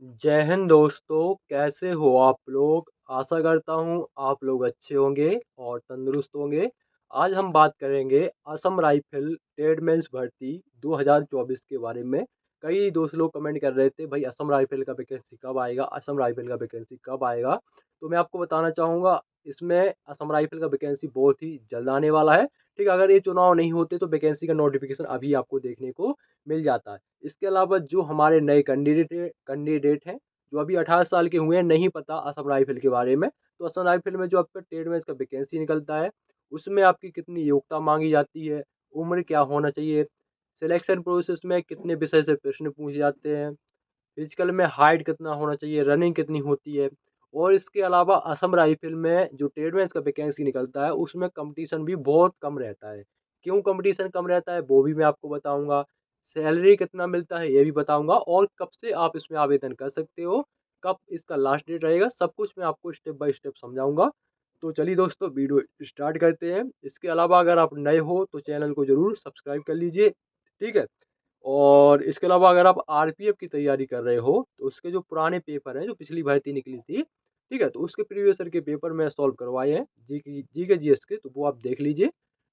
जय हिंद दोस्तों, कैसे हो आप लोग? आशा करता हूँ आप लोग अच्छे होंगे और तंदुरुस्त होंगे। आज हम बात करेंगे असम राइफल ट्रेडमेंस भर्ती 2024 के बारे में। कई दोस्त लोग कमेंट कर रहे थे, भाई असम राइफल का वैकेंसी कब आएगा, असम राइफल का वैकेंसी कब आएगा। तो मैं आपको बताना चाहूँगा, इसमें असम राइफल का वैकेंसी बहुत ही जल्द आने वाला है। ठीक है, अगर ये चुनाव नहीं होते तो वैकेंसी का नोटिफिकेशन अभी आपको देखने को मिल जाता है। इसके अलावा जो हमारे नए कैंडिडेट हैं, जो अभी 18 साल के हुए हैं, नहीं पता असम राइफल के बारे में, तो असम राइफल में जो आपका ट्रेड में इसका वैकेंसी निकलता है, उसमें आपकी कितनी योग्यता मांगी जाती है, उम्र क्या होना चाहिए, सिलेक्शन प्रोसेस में कितने विषय से प्रश्न पूछे जाते हैं, फिजिकल में हाइट कितना होना चाहिए, रनिंग कितनी होती है। और इसके अलावा असम राइफल में जो ट्रेड में इसका वैकेंसी निकलता है, उसमें कंपटीशन भी बहुत कम रहता है। क्यों कंपटीशन कम रहता है वो भी मैं आपको बताऊंगा। सैलरी कितना मिलता है ये भी बताऊंगा, और कब से आप इसमें आवेदन कर सकते हो, कब इसका लास्ट डेट रहेगा, सब कुछ मैं आपको स्टेप बाय स्टेप समझाऊंगा। तो चलिए दोस्तों, वीडियो स्टार्ट करते हैं। इसके अलावा अगर आप नए हो तो चैनल को जरूर सब्सक्राइब कर लीजिए। ठीक है। और इसके अलावा अगर आप आरपीएफ की तैयारी कर रहे हो तो उसके जो पुराने पेपर हैं, जो पिछली भर्ती निकली थी, ठीक है, तो उसके प्रीवियस ईयर के पेपर मैं सॉल्व करवाए हैं, जी के जीएस के, तो वो आप देख लीजिए।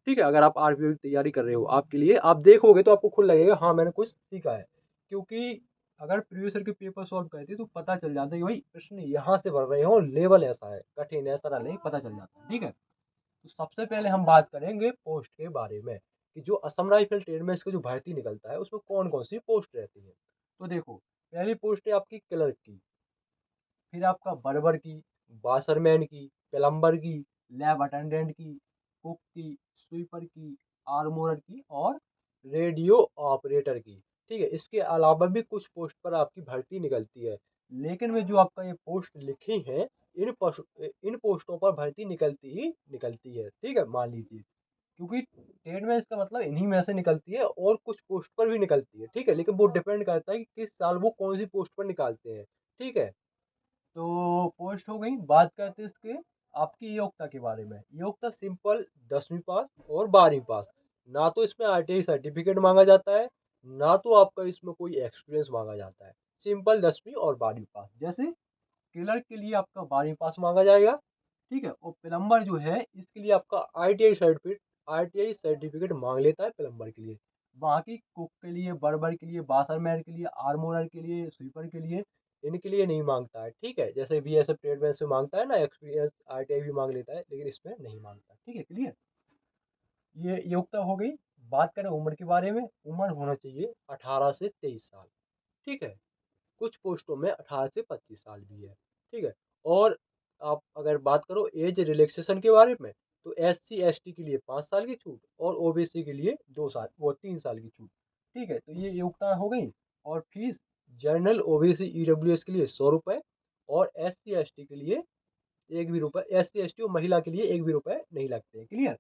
ठीक है, अगर आप आरपीएफ की तैयारी कर रहे हो, आपके लिए आप देखोगे तो आपको खुद लगेगा हाँ मैंने कुछ सीखा है। क्योंकि अगर प्रीवियस ईयर के पेपर सॉल्व करते तो पता चल जाता है कि भाई प्रश्न यहाँ से भर रहे हो, लेवल ऐसा है, कठिन है, सरल नहीं, पता चल जाता है। ठीक है। तो सबसे पहले हम बात करेंगे पोस्ट के बारे में, कि जो असम राइफल ट्रेड में इसका जो भर्ती निकलता है उसमें कौन कौन सी पोस्ट रहती है। तो देखो, पहली पोस्ट है आपकी क्लर्क की, फिर आपका बर्बर की, बासरमैन की, प्लम्बर की, लैब अटेंडेंट की, कुक की, स्वीपर की, आर्मोरर की, और रेडियो ऑपरेटर की। ठीक है, इसके अलावा भी कुछ पोस्ट पर आपकी भर्ती निकलती है, लेकिन में जो आपका ये पोस्ट लिखी है, इन पोस्टों पर भर्ती निकलती ही निकलती है। ठीक है, मान लीजिए, क्योंकि ट्रेड में इसका मतलब इन्हीं में से निकलती है, और कुछ पोस्ट पर भी निकलती है। ठीक है, लेकिन वो डिपेंड करता है कि किस साल वो कौन सी पोस्ट पर निकालते हैं। ठीक है। तो पोस्ट हो गई, बात करते हैं इसके आपकी योग्यता के बारे में। योग्यता सिंपल 10वीं पास और 12वीं पास। ना तो इसमें आरटीआई सर्टिफिकेट मांगा जाता है, ना तो आपका इसमें कोई एक्सपीरियंस मांगा जाता है। सिंपल 10वीं और 12वीं पास। जैसे क्लर्क के लिए आपका 12वीं पास मांगा जाएगा। ठीक है, और प्लम्बर जो है इसके लिए आपका आईटीआई सर्टिफिकेट मांग लेता है प्लम्बर के लिए। बाकी कुक के लिए, बर्बर के लिए, बासरमैन के लिए, आर्मोरर के लिए, स्वीपर के लिए, इनके लिए नहीं मांगता है। ठीक है, जैसे बीएसएफ ट्रेड में से मांगता है ना एक्सपीरियंस, आरटीआई भी मांग लेता है, लेकिन इसमें नहीं मांगता। ठीक है, क्लियर। ये योग्यता हो गई। बात करें उम्र के बारे में, उम्र होना चाहिए 18 से 23 साल। ठीक है, कुछ पोस्टों में 18 से 25 साल भी है। ठीक है। और आप अगर बात करो एज रिलैक्सेशन के बारे में, तो एससी एसटी के लिए 5 साल की छूट, और ओबीसी के लिए 2 साल, वो 3 साल की छूट। ठीक है, तो ये योग्यता हो गई। और फीस, जनरल ओबीसी ईडब्ल्यूएस के लिए 100 रुपये, और एससी एसटी के लिए 1 भी रुपये, एससी एसटी और महिला के लिए 1 भी रुपये नहीं लगते हैं। क्लियर।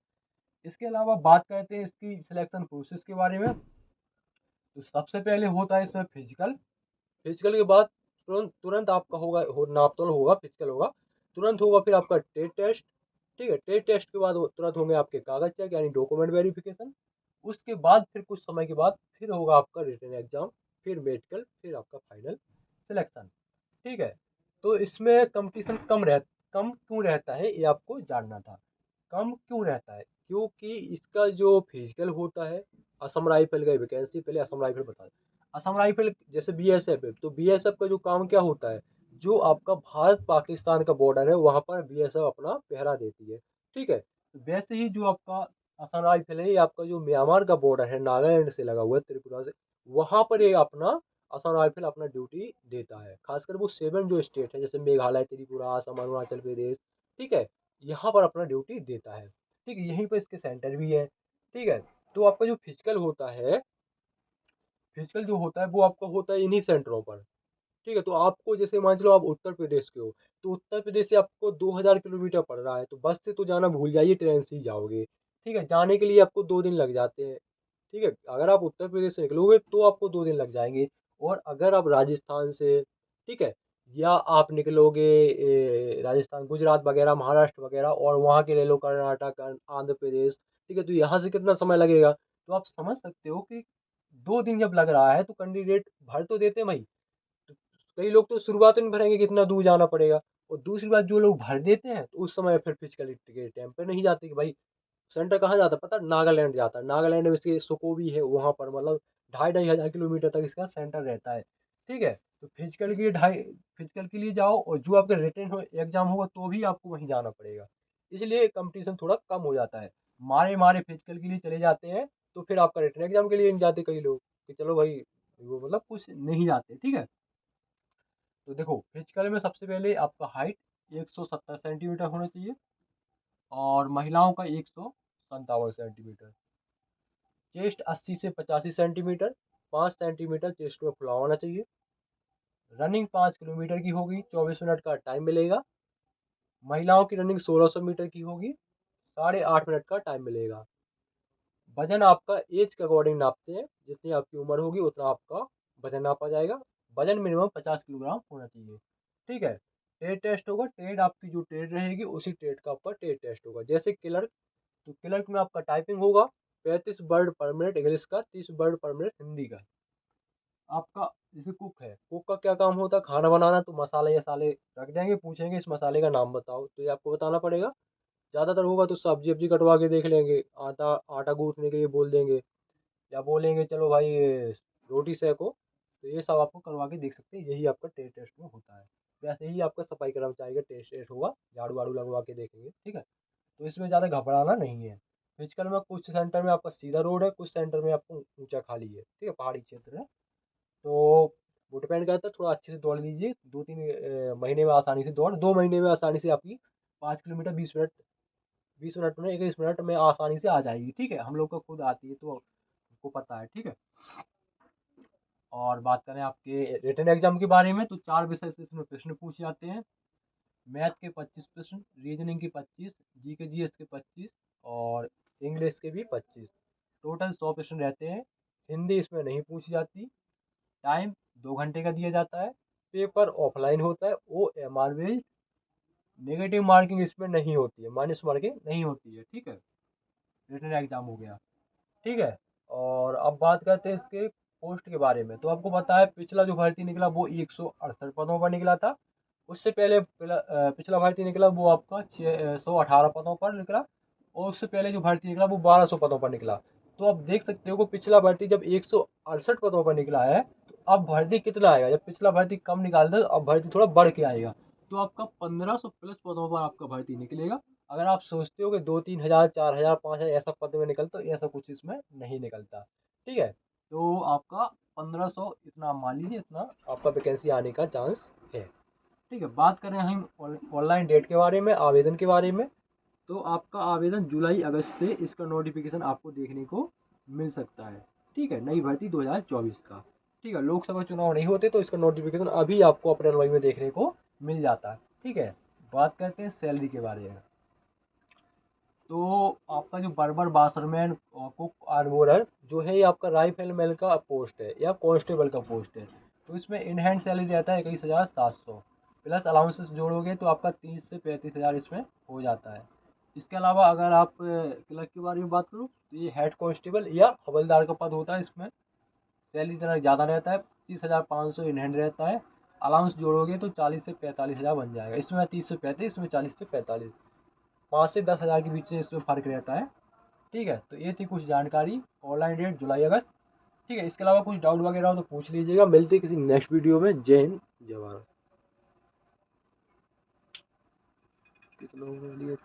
इसके अलावा बात करते हैं इसकी सिलेक्शन प्रोसेस के बारे में। तो सबसे पहले होता है इसमें फिजिकल। फिजिकल के बाद तुरंत तुरंत आपका नापतोल होगा, फिजिकल होगा, तुरंत होगा फिर आपका टेट टेस्ट। ठीक है, टेट टेस्ट के बाद तुरंत होंगे आपके कागज चेक यानी डॉक्यूमेंट वेरिफिकेशन। उसके बाद फिर कुछ समय के बाद फिर होगा आपका रिटन एग्जाम, फिर मेडिकल, फिर आपका फाइनल सिलेक्शन। ठीक है। तो इसमें कंपटीशन कम क्यों रहता है ये आपको जानना था। कम क्यों रहता है, क्योंकि इसका जो फिजिकल होता है, असम राइफल का वैकेंसी, पहले असम राइफल बता दें। असम राइफल जैसे बीएसएफ है, तो बीएसएफ का जो काम क्या होता है, जो आपका भारत पाकिस्तान का बॉर्डर है वहां पर बीएसएफ अपना पहरा देती है। ठीक है, तो वैसे ही जो आपका असम राइफल है, ये आपका जो म्यांमार का बॉर्डर है, नागालैंड से लगा हुआ है, त्रिपुरा से, वहां पर ये अपना असम राइफल अपना ड्यूटी देता है। खासकर वो 7 जो स्टेट है, जैसे मेघालय, त्रिपुरा, असम, अरुणाचल प्रदेश। ठीक है, यहाँ पर अपना ड्यूटी देता है। ठीक है, यहीं पर इसके सेंटर भी है। ठीक है, तो आपका जो फिजिकल होता है, फिजिकल जो होता है वो आपका होता है इन्हीं सेंटरों पर। ठीक है, तो आपको जैसे मान चलो आप उत्तर प्रदेश के हो, तो उत्तर प्रदेश से आपको 2000 किलोमीटर पड़ रहा है, तो बस से तो जाना भूल जाइए, ट्रेन से ही जाओगे। ठीक है, जाने के लिए आपको 2 दिन लग जाते हैं। ठीक है, अगर आप उत्तर प्रदेश से निकलोगे तो आपको 2 दिन लग जाएंगे। और अगर आप राजस्थान से, ठीक है, या आप निकलोगे राजस्थान, गुजरात वगैरह, महाराष्ट्र वगैरह, और वहाँ के ले लो कर्नाटक, आंध्र प्रदेश, ठीक है, तो यहाँ से कितना समय लगेगा। तो आप समझ सकते हो कि 2 दिन जब लग रहा है तो कैंडिडेट भर तो देते हैं भाई। कई लोग तो शुरुआत में भरेंगे कि इतना दूर जाना पड़ेगा, और दूसरी बात जो लोग भर देते हैं तो उस समय फिर फिजिकल के टाइम पे नहीं जाते कि भाई सेंटर कहाँ जाता है पता है, नागालैंड जाता है। नागालैंड में इसके सुकोबी है, वहाँ पर मतलब 2,500 किलोमीटर तक इसका सेंटर रहता है। ठीक है, तो फिजिकल के लिए जाओ, और जो आपका रिटर्न हो एग्जाम होगा तो भी आपको वहीं जाना पड़ेगा, इसलिए कंपटीशन थोड़ा कम हो जाता है। मारे मारे फिजिकल के लिए चले जाते हैं, तो फिर आपका रिटर्न एग्जाम के लिए नहीं जाते कई लोग कि चलो भाई वो मतलब कुछ नहीं जाते। ठीक है, तो देखो फिजिकल में सबसे पहले आपका हाइट 170 सेंटीमीटर होना चाहिए, और महिलाओं का 157 सेंटीमीटर। चेस्ट 80 से 85 सेंटीमीटर, 5 सेंटीमीटर चेस्ट में फुला होना चाहिए। रनिंग 5 किलोमीटर की होगी, 24 मिनट का टाइम मिलेगा। महिलाओं की रनिंग 1600 मीटर की होगी, 8.5 मिनट का टाइम मिलेगा। वजन आपका एज के अकॉर्डिंग नापते हैं, जितनी आपकी उम्र होगी उतना आपका वजन नापा जाएगा। वजन मिनिमम 50 किलोग्राम होना चाहिए। ठीक है, टेट टेस्ट होगा, टेट आपकी जो टेट रहेगी उसी टेट का आपका टेट टेस्ट होगा। जैसे क्लर्क, तो क्लर्क में आपका टाइपिंग होगा 35 वर्ड पर मिनट इंग्लिश का, 30 वर्ड पर मिनट हिंदी का। आपका जैसे कुक है, कुक का क्या काम होता है, खाना बनाना, तो मसाले वसाले रख देंगे, पूछेंगे इस मसाले का नाम बताओ, तो ये आपको बताना पड़ेगा। ज़्यादातर होगा तो सब्जी वब्जी कटवा के देख लेंगे, आटा आटा गूँथने के लिए बोल देंगे, या बोलेंगे चलो भाई ये रोटी सेको, तो ये सब आपको करवा के देख सकते हैं। यही आपका टेस्ट टेस्ट में होता है। वैसे ही आपका सफाई कर्मचारी का टेस्ट टेस्ट होगा, झाड़ू वाड़ू लगवा के देखेंगे। ठीक है, तो इसमें ज़्यादा घबराना नहीं है। फिजिकल में कुछ सेंटर में आपका सीधा रोड है, कुछ सेंटर में आपको ऊंचा खाली है। ठीक है, पहाड़ी क्षेत्र है, तो वो डिपेंड करता है। थोड़ा अच्छे से दौड़ लीजिए, 2-3 महीने में आसानी से दौड़, 2 महीने में आसानी से आपकी 5 किलोमीटर 20 मिनट, 20 मिनट में 21 मिनट में आसानी से आ जाएगी। ठीक है, हम लोग को खुद आती है तो आपको पता है। ठीक है, और बात करें आपके रिटन एग्जाम के बारे में, तो 4 विषय से इसमें प्रश्न पूछे जाते हैं। मैथ के 25 प्रश्न, रीजनिंग के 25, जी के जीएस के 25, और इंग्लिश के भी 25। टोटल 100 प्रश्न रहते हैं। हिंदी इसमें नहीं पूछी जाती। टाइम 2 घंटे का दिया जाता है। पेपर ऑफलाइन होता है, O M R based. Negative marking इसमें नहीं होती है, माइनस मार्किंग नहीं होती है। ठीक है, रिटन एग्जाम हो गया। ठीक है, और अब बात करते हैं इसके पोस्ट के बारे में। तो आपको पता है पिछला जो भर्ती निकला वो 168 पदों पर निकला था। उससे पहले पिछला भर्ती निकला वो आपका 118 पदों पर निकला, और उससे पहले जो भर्ती निकला वो 1200 पदों पर निकला। तो आप देख सकते हो कि पिछला भर्ती जब 168 पदों पर निकला है, तो अब भर्ती कितना आएगा। जब पिछला भर्ती कम निकालता है तो अब भर्ती थोड़ा बढ़ के आएगा, तो आपका 1500 प्लस पदों पर आपका भर्ती निकलेगा। अगर आप सोचते हो कि 2-3 हज़ार 4 हज़ार 5 हज़ार ऐसा पद में निकलता, तो ऐसा कुछ इसमें नहीं निकलता। ठीक है, तो आपका 1500 इतना मान लीजिए, इतना आपका वैकेंसी आने का चांस है। ठीक है, बात करें हम ऑनलाइन डेट के बारे में, आवेदन के बारे में, तो आपका आवेदन जुलाई अगस्त से इसका नोटिफिकेशन आपको देखने को मिल सकता है। ठीक है, नई भर्ती 2024 का। ठीक है, लोकसभा चुनाव नहीं होते तो इसका नोटिफिकेशन अभी आपको अप्रैल मई में देखने को मिल जाता है। ठीक है, बात करते हैं सैलरी के बारे में। तो आपका जो बर्बर बासरमैन और कुक आर्मोरर जो है, ये आपका राइफल मैन का पोस्ट है या कांस्टेबल का पोस्ट है। तो इसमें इन हैंड सैलरी रहता है 21,700, प्लस अलाउंसेस जोड़ोगे तो आपका 30 से 35 हज़ार इसमें हो जाता है। इसके अलावा अगर आप क्लर्क के बारे में बात करूँ, तो ये हेड कांस्टेबल या हवलदार का पद होता है। इसमें सैलरी जरा ज़्यादा रहता है, 25,500 इन हैंड रहता है। अलाउंस जोड़ोगे तो 40 से 45 हज़ार बन जाएगा। इसमें 30 से 35, इसमें 40 से 45, 5 से 10 हज़ार के बीच में इसमें फ़र्क रहता है। ठीक है, तो ये थी कुछ जानकारी ऑनलाइन डेट जुलाई अगस्त। ठीक है, इसके अलावा कुछ डाउट वगैरह हो तो पूछ लीजिएगा। मिलते हैं किसी नेक्स्ट वीडियो में। जय हिंद, जय भारत। कितने लोगों के लिए